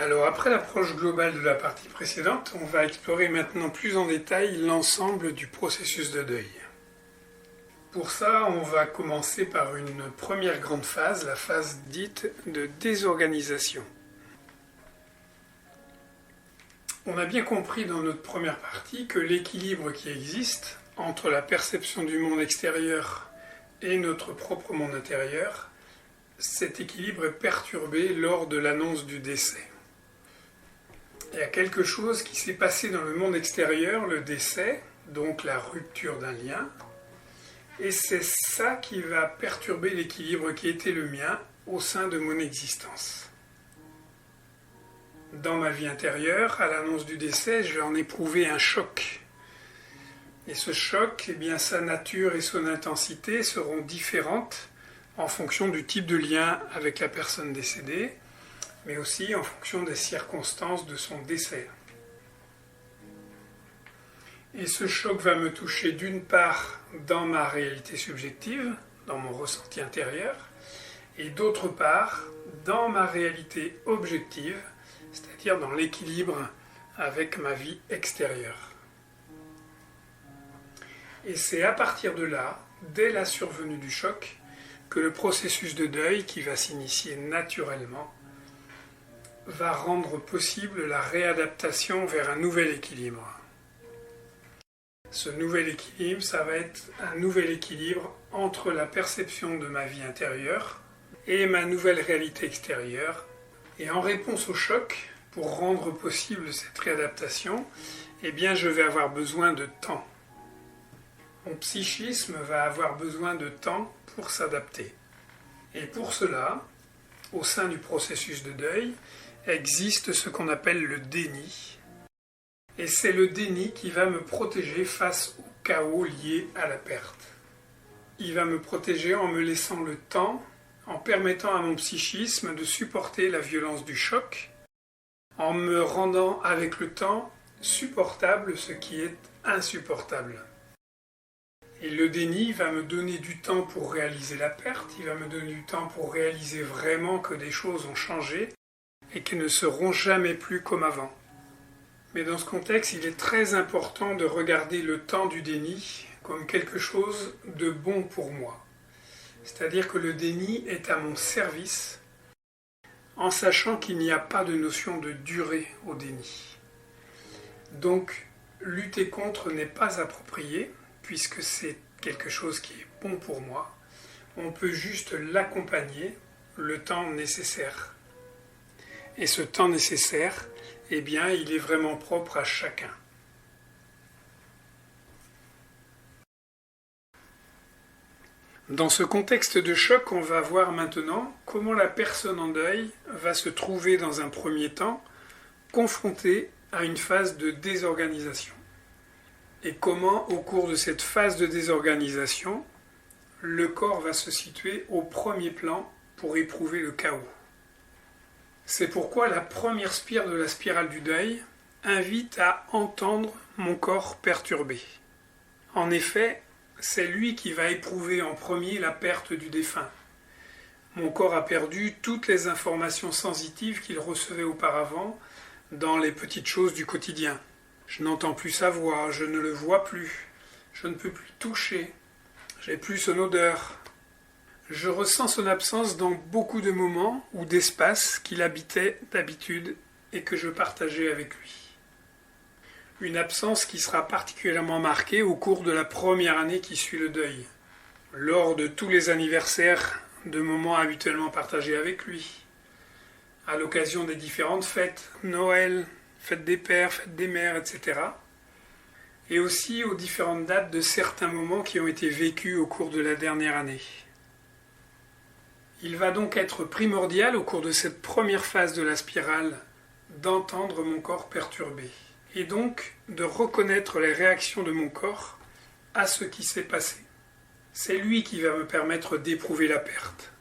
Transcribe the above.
Alors après l'approche globale de la partie précédente, on va explorer maintenant plus en détail l'ensemble du processus de deuil. Pour ça, on va commencer par une première grande phase, la phase dite de désorganisation. On a bien compris dans notre première partie que l'équilibre qui existe entre la perception du monde extérieur et notre propre monde intérieur, cet équilibre est perturbé lors de l'annonce du décès. Il y a quelque chose qui s'est passé dans le monde extérieur, le décès, donc la rupture d'un lien, et c'est ça qui va perturber l'équilibre qui était le mien au sein de mon existence. Dans ma vie intérieure, à l'annonce du décès, je vais en éprouver un choc. Et ce choc, eh bien, sa nature et son intensité seront différentes en fonction du type de lien avec la personne décédée, mais aussi en fonction des circonstances de son décès. Et ce choc va me toucher d'une part dans ma réalité subjective, dans mon ressenti intérieur, et d'autre part dans ma réalité objective, c'est-à-dire dans l'équilibre avec ma vie extérieure. Et c'est à partir de là, dès la survenue du choc, que le processus de deuil, qui va s'initier naturellement, va rendre possible la réadaptation vers un nouvel équilibre. Ce nouvel équilibre, ça va être un nouvel équilibre entre la perception de ma vie intérieure et ma nouvelle réalité extérieure. Et en réponse au choc, pour rendre possible cette réadaptation, eh bien, je vais avoir besoin de temps. Mon psychisme va avoir besoin de temps pour s'adapter. Et pour cela, au sein du processus de deuil, existe ce qu'on appelle le déni. Et c'est le déni qui va me protéger face au chaos lié à la perte. Il va me protéger en me laissant le temps, en permettant à mon psychisme de supporter la violence du choc, en me rendant avec le temps supportable ce qui est insupportable. Et le déni va me donner du temps pour réaliser la perte, il va me donner du temps pour réaliser vraiment que des choses ont changé et qu'elles ne seront jamais plus comme avant. Mais dans ce contexte, il est très important de regarder le temps du déni comme quelque chose de bon pour moi. C'est-à-dire que le déni est à mon service en sachant qu'il n'y a pas de notion de durée au déni. Donc, lutter contre n'est pas approprié puisque c'est quelque chose qui est bon pour moi. On peut juste l'accompagner le temps nécessaire. Et ce temps nécessaire, eh bien, il est vraiment propre à chacun. Dans ce contexte de choc, on va voir maintenant comment la personne en deuil va se trouver dans un premier temps confrontée à une phase de désorganisation. Et comment, au cours de cette phase de désorganisation, le corps va se situer au premier plan pour éprouver le chaos. C'est pourquoi la première spire de la spirale du deuil invite à entendre mon corps perturbé. En effet, c'est lui qui va éprouver en premier la perte du défunt. Mon corps a perdu toutes les informations sensitives qu'il recevait auparavant dans les petites choses du quotidien. Je n'entends plus sa voix, je ne le vois plus, je ne peux plus toucher, j'ai plus son odeur. Je ressens son absence dans beaucoup de moments ou d'espaces qu'il habitait d'habitude et que je partageais avec lui. Une absence qui sera particulièrement marquée au cours de la première année qui suit le deuil, lors de tous les anniversaires de moments habituellement partagés avec lui, à l'occasion des différentes fêtes, Noël, fête des pères, fête des mères, etc. Et aussi aux différentes dates de certains moments qui ont été vécus au cours de la dernière année. Il va donc être primordial au cours de cette première phase de la spirale d'entendre mon corps perturbé et donc de reconnaître les réactions de mon corps à ce qui s'est passé. C'est lui qui va me permettre d'éprouver la perte.